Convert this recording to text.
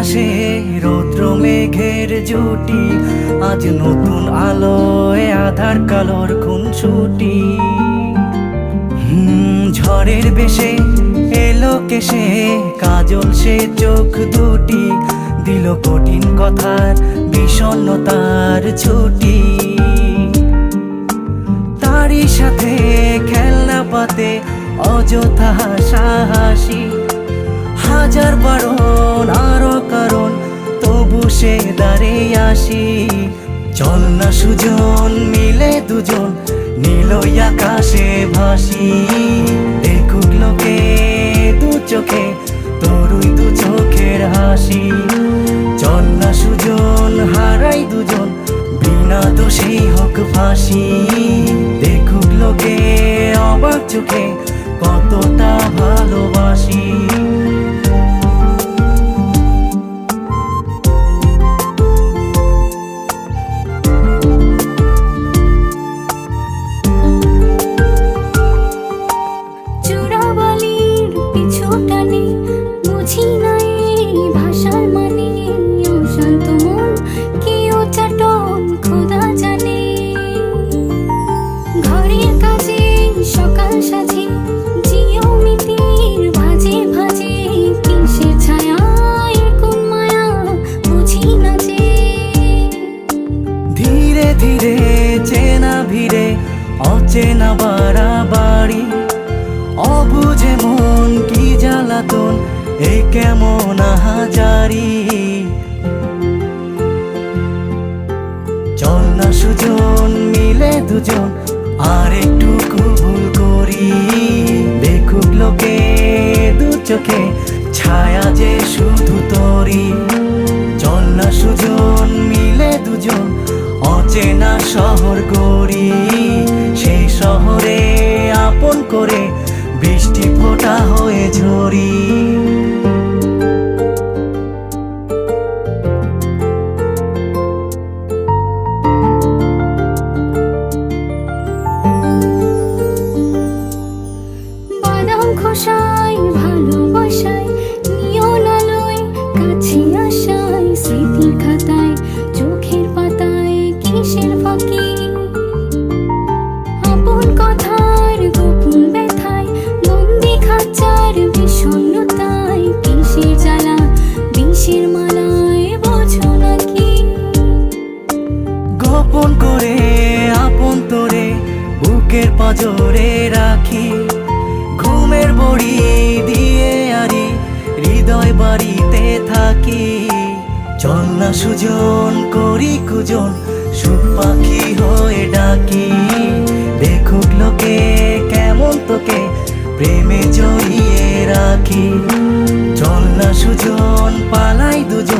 আকাশে রৌদ্র মেঘের জুটি, আজ নতুন আলোয় আধার কালোর খুনসুটি। ঝড়ের বেশে এলো কেশে কাজল সে চোখ দুটি, দিল কঠিন কথার বিষণ্ণতার ছুটি। তারই সাথে খেলনা পাতে অযথা হাসাহাসি, হাজার বারণ আরো কারণ তবু সে দাঁড়িয়ে আসি। চল না সুজন মিলে দুজন নীলই আকাশে ভাসি, দেখুক লোকে দু চোখে তোরই দু চোখের হাসি। চল না সুজন হারাই দুজন বিনা দোষেই হোক ফাঁসি, দেখুক লোকে অবাক চোখে কতটা ভালোবাসি। ধীরে চেনা ভিড়ে অচেনা বাড়াবাড়ি, অবুঝে মন কি জ্বালাতন এ কেমন আহাজারি। চল না সুজন মিলে দুজন আর একটু ভুল করি, দেখুক লোকে দু চোখে ছায়া যে শুধু তোরি। চল না সুজন মিলে দুজন অচেনা শহর গড়ি, সেই শহরে আপন করে বৃষ্টি ফোঁটা হয়ে ঝরি। বাদাম খোসায় ভালোবাসায় নিয়ন আলোয় কাছে আসায় স্মৃতির খাতায় চোখের পাতায় কিসের ফাঁকি। আপন কথার গোপন ব্যথায় বন্দি খাঁচার বিষণ্ণতায় কিসের জ্বালা বিষের মালায় বোঝো নাকি। গোপন করে আপন তোরে বুকের পাঁজরে রাখি, ঘুমের বড়ি দিয়ে আরি হৃদয় বাড়িতে থাকি। চল না সুজন করি কুজন সুখ পাখি হয়ে ডাকি, দেখুক লোকে কেমন তোকে প্রেমে জড়িয়ে রাখি। চল না সুজন পালাই দুজন